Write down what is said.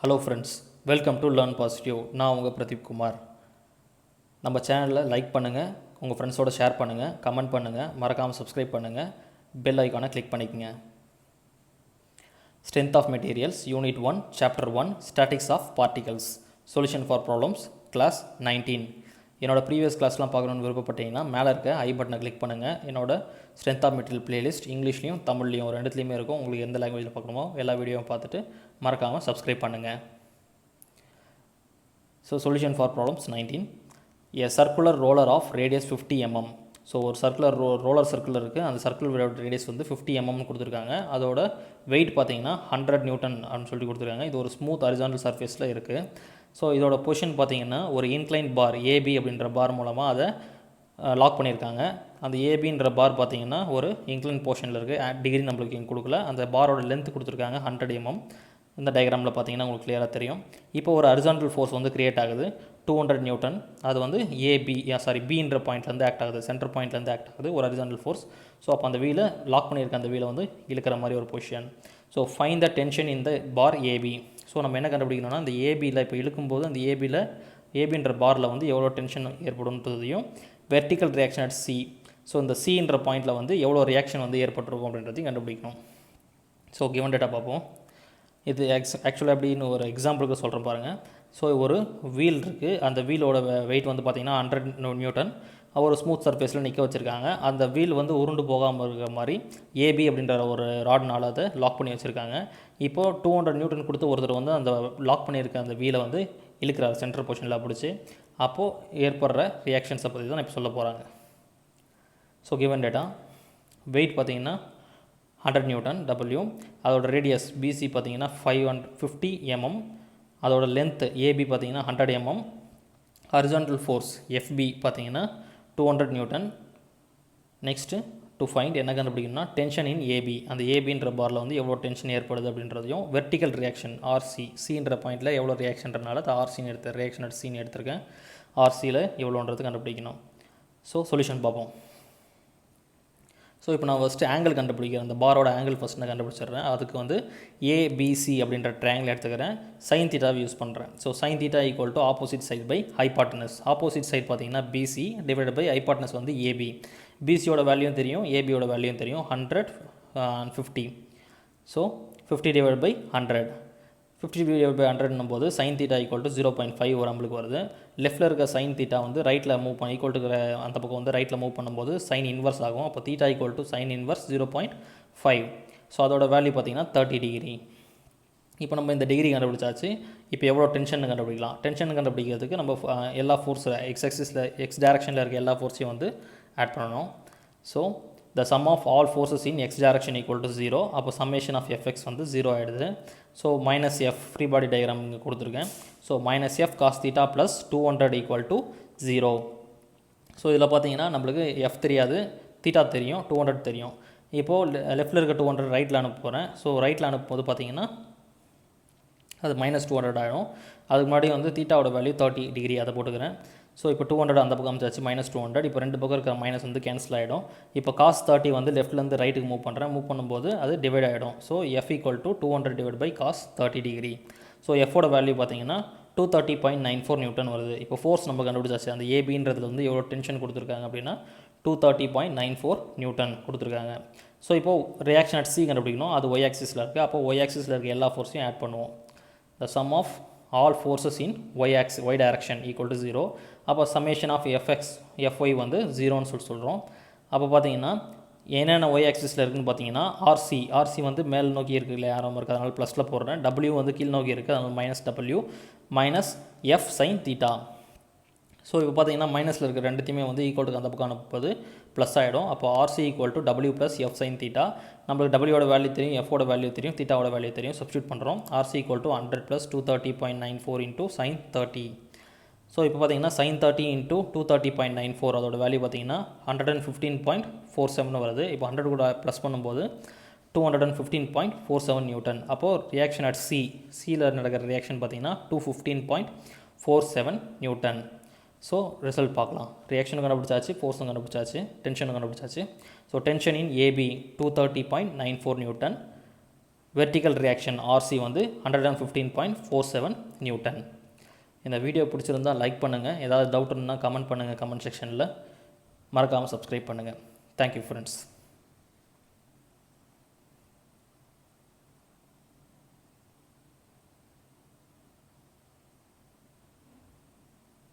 Hello friends, welcome to learn positive. நான் உங்கள் பிரதீப் குமார். நம்ம சேனலில் லைக் பண்ணுங்கள், உங்கள் ஃப்ரெண்ட்ஸோடு ஷேர் பண்ணுங்கள், கமெண்ட் பண்ணுங்கள், மறக்காமல் சப்ஸ்கிரைப் பண்ணுங்கள், பெல் ஐக்கானை கிளிக் பண்ணிக்கங்க. Strength of materials, unit 1, chapter 1, statics of particles, solution for problems, class 19. என்னோட ப்ரீவியஸ் கிளாஸ்லாம் பார்க்கணுன்னு விருப்பப்பட்டீங்கன்னா மேலே இருக்க ஐ பட்டனை கிளிக் பண்ணுங்கள். என்னோட ஸ்ட்ரென்த் ஆஃப் மெட்டீரியல் பிளேலிஸ்ட் இங்கிலீஷ்லையும் தமிழ்லையும் ரெண்டுத்துலேயுமே இருக்கும். உங்களுக்கு எந்த லாங்குவேஜில் பார்க்கணுமோ எல்லா வீடியோவும் பார்த்துட்டு மறக்காமல் சப்ஸ்கிரைப் பண்ணுங்கள். So solution for problems 19. A circular roller of radius 50 mm. So ஒரு சர்க்குலர் ரோலர் சர்க்கிள் இருக்குது. அந்த சர்க்கிள் ரேடியஸ் வந்து 50 mm கொடுத்துருக்காங்க. அதோட வெயிட் பார்த்தீங்கன்னா 100 நியூட்டன் அப்படின்னு சொல்லிட்டு கொடுத்துருக்காங்க. இது ஒரு ஸ்மூத் ஹரிசாண்டல் சர்ஃபேஸில் இருக்குது. ஸோ இதோட பொசிஷன் பார்த்தீங்கன்னா ஒரு இன்க்ளைன் பார் ஏபி அப்படின்ற பார் மூலமாக அதை லாக் பண்ணியிருக்காங்க. அந்த ஏபின்ற பார் பார்த்தீங்கன்னா ஒரு இன்க்ளைன் போர்ஷனில் இருக்குது. டிகிரி நம்மளுக்கு இங்கே கொடுக்கல. அந்த பாரோட லென்த் கொடுத்துருக்காங்க 100 mm. இந்த டயக்ராமில் பார்த்தீங்கன்னா உங்களுக்கு கிளியராக தெரியும். இப்போ ஒரு ஹரிசாண்டல் ஃபோர்ஸ் வந்து கிரியேட் ஆகுது 200 நியூட்டன். அது வந்து பின்ற பாயிண்ட்லேருந்து ஆக்ட் ஆகுது, சென்டர் பாயிண்ட்லேருந்து ஆக்ட் ஆகுது ஒரு ஹரிசாண்டல் ஃபோர்ஸ். ஸோ அப்போ அந்த வீலை லாக் பண்ணியிருக்க அந்த வீலை வந்து இழுக்கிற மாதிரி ஒரு position. So find the tension in the bar AB. So நம்ம என்ன கண்டுபிடிக்கணும்னா அந்த ஏபியில் இப்போ இழுக்கும்போது அந்த ஏபின்ற பாரில் வந்து எவ்வளோ டென்ஷன் ஏற்படும்ன்றதையும் vertical reaction at C. So இந்த சின்ற பாயிண்டில் வந்து எவ்வளோ ரியாக்ஷன் வந்து ஏற்பட்டிருக்கும் அப்படின்றதையும் கண்டுபிடிக்கணும். ஸோ கிவன் டேட்டா பார்ப்போம். இது ஆக்சுவலாக அப்படின்னு ஒரு எக்ஸாம்பிளுக்கு சொல்கிறேன் பாருங்கள். ஸோ ஒரு வீல் இருக்குது. அந்த வீலோட வெயிட் வந்து பார்த்திங்கன்னா 100 நியூட்டன். ஒரு ஸ்மூத் சர்ஃபேஸில் நிற்க வச்சுருக்காங்க. அந்த வீல் வந்து உருண்டு போகாமல் இருக்கிற மாதிரி ஏபி அப்படின்ற ஒரு ராட்னால் அதை லாக் பண்ணி வச்சுருக்காங்க. இப்போது 200 நியூட்டன் கொடுத்து ஒருத்தர் வந்து அந்த லாக் பண்ணியிருக்க அந்த வீலை வந்து இழுக்கிறார் சென்டர் பொசிஷனில் பிடிச்சி. அப்போது ஏற்படுற ரியாக்ஷன்ஸை பற்றி தான் இப்போ சொல்ல போகிறாங்க. ஸோ கிவன் டேட்டா வெயிட் பார்த்திங்கன்னா 100 நியூட்டன் டபிள்யூ. அதோட ரேடியஸ் பிசி பார்த்தீங்கன்னா 550 mm. அதோட லென்த் ஏபி பார்த்தீங்கன்னா 100 mm. ஹரிசாண்டல் ஃபோர்ஸ் எஃப்பி பார்த்தீங்கன்னா 200 நியூட்டன். நெக்ஸ்ட்டு டு ஃபைண்ட் என்ன கண்டுபிடிக்கணும்னா டென்ஷன் இன் ஏபி. அந்த ஏபின்ற பாரில் வந்து எவ்வளோ டென்ஷன் ஏற்படுது அப்படின்றதையும் வெர்டிக்கல் ரியாக்ஷன் ஆர்சி, சின்ற பாயிண்டில் எவ்வளோ ரியாக்ஷன்றனால அது ஆர்சின்னு ரியாக்ஷன் அட் சின்னு எடுத்திருக்கேன். ஆர்சியில் எவ்வளோன்றது கண்டுபிடிக்கணும். ஸோ சொல்யூஷன் பார்ப்போம். ஸோ இப்போ நான் ஃபஸ்ட்டு ஆங்கிள் கண்டுபிடிக்கிறேன். அந்த பாரோட ஆங்கிள் ஃபஸ்ட் நான் கண்டுபிடிச்சிடுறேன். அதுக்கு வந்து ஏபிசி அப்படின்ற ட்ரையாங்கிள் எடுத்துக்கிறேன். சைன் தீட்டாவை யூஸ் பண்ணுறேன். So sine theta equal to opposite side by hypotenuse. Opposite side பார்த்தீங்கன்னா பிசி டிவைட் பை ஹைபாட்டனஸ் வந்து ஏபி. பிசியோட வேல்யூவும் தெரியும், ஏபியோட வேல்யூவும் தெரியும். 100 and 50. So 50 divide by 100. 50 divide by 100 போது சைன் தீட்டா ஈக்குவல் டு 0.5 ஒரு நம்மளுக்கு வருது. லெஃப்ட்டில் இருக்க சைன் தீட்டா வந்து ரைட்டில் மூவ் பண்ணி ஈக்குவல் டு அந்த பக்கம் வந்து ரைட்டில் மூவ் பண்ணும்போது சைன் இன்வர்ஸ் ஆகும். அப்போ theta equal to sine inverse 0.5. So அதோட வேல்யூ பார்த்தீங்கன்னா 30 டிகிரி. இப்போ நம்ம இந்த டிகிரி கண்டுபிடிச்சாச்சு. இப்போ எவ்வளோ டென்ஷன் கண்டுபிடிக்கலாம். டென்ஷன் கண்டுபிடிக்கிறதுக்கு நம்ம எல்லா ஃபோர்ஸில் எக்ஸ் டைரக்ஷனில் இருக்க எல்லா ஃபோர்ஸையும் வந்து ஆட் பண்ணணும். So the sum of all forces in x direction equal to 0. அப்போ summation of fx வந்து 0 ஆகிடுது. So minus F free body diagram இங்கே கொடுத்துருக்கேன். So minus F cos theta plus 200 equal to 0. So இதில் பார்த்தீங்கன்னா நம்மளுக்கு எஃப் தெரியாது, தீட்டா தெரியும், 200 தெரியும். இப்போது லெஃப்ட்டில் இருக்க 200 ரைட்டில் அனுப்ப போகிறேன். ஸோ ரைட்டில் அனுப்பும்போது பார்த்தீங்கன்னா அது -200 ஆகிடும். அதுக்கு முன்னாடி வந்து தீட்டாவோட வேல்யூ 30 டிகிரி அதை போட்டுக்கிறேன். ஸோ இப்போ 200 அந்த பக்கம் அமைச்சாச்சு -200. இப்போ ரெண்டு பக்கம் இருக்கிற மைனஸ் வந்து கேன்சல் ஆகிடும். இப்போ காஸ் 30 வந்து லெஃப்ட்லேருந்து ரைட்டுக்கு மூவ் பண்ணுறேன். மூவ் பண்ணும்போது அது டிவைட் ஆகிடும். So F equal to 200 divide by cos 30 degree. So எஃபோட வேல்யூ பார்த்தீங்கன்னா 230.94 நியூட்டன் வருது. இப்போ ஃபோர்ஸ் நம்ம கண்டுபிடிச்சாச்சு. அந்த ஏபின்றதுல வந்து எவ்வளோ டென்ஷன் கொடுத்துருக்காங்க அப்படின்னா 230.94 நியூட்டன் கொடுத்துருக்காங்க. ஸோ இப்போது ரியாக்ஷன் அட் சி கண்டுபிடிக்கணும். அது ஒய் ஆக்சிஸில் இருக்குது. அப்போ ஒய் ஆக்சிஸில் இருக்க எல்லா ஃபோர்ஸையும் ஆட் பண்ணுவோம். The sum of all forces in y direction equal to 0. அப்போ summation of fx fy வந்து 0ன்னு சொல்கிறோம். அப்போ பார்த்தீங்கன்னா என்னென்ன ஒய் ஆக்சிஸில் இருக்குதுன்னு பார்த்தீங்கன்னா ஆர்சி வந்து மேல் நோக்கி இருக்குது இல்லை யாரும் இருக்குது, அதனால் ப்ளஸில் போடுறேன். டபிள்யூ வந்து கீழ் நோக்கி இருக்குது, அதனால் -w minus F sine theta. So இப்போ பார்த்தீங்கன்னா மைனஸில் இருக்கிற ரெண்டுத்தையுமே வந்து ஈக்குவல் டு அந்த பக்கம் அனுப்புவது ப்ளஸ் ஆகிடும். அப்போ RC equal to W plus F sine theta. நம்மளுக்கு டபிள்யூட வேல்யூ தெரியும், எஃபோட வேல்யூ தெரியும், தீட்டாவோட வேல்யூ தெரியும். சப்ஸ்டியூட் பண்ணுறோம். RC equal to 100 plus 230.94 into sine 30. So இப்போ பார்த்தீங்கன்னா சைன் 30 இன்ட்டு 230.94 அதோட வேல்யூ பார்த்தீங்கன்னா 115.47 வருது. இப்போ 100 கூட ப்ளஸ் பண்ணும்போது 215.47 நியூட்டன். அப்போது ரியாக்ஷன் அட் சியில் நடக்கிற ரியாக்ஷன் பார்த்தீங்கன்னா 215.47 நியூட்டன். ஸோ ரிசல்ட் பார்க்கலாம். ரியாக்ஷனும் கண்டுபிடிச்சாச்சு, ஃபோர்ஸும் கண்டுபிடிச்சாச்சு, டென்ஷனும் கண்டுபிடிச்சாச்சு. So tension in AB 230.94 newton. Vertical reaction RC வந்து 115.47 நியூட்டன். இந்த வீடியோ பிடிச்சிருந்தால் லைக் பண்ணுங்கள். ஏதாவது டவுட் இருந்தால் கமெண்ட் பண்ணுங்கள் கமெண்ட் செக்ஷனில். மறக்காமல் சப்ஸ்கிரைப் பண்ணுங்கள். Thank you friends.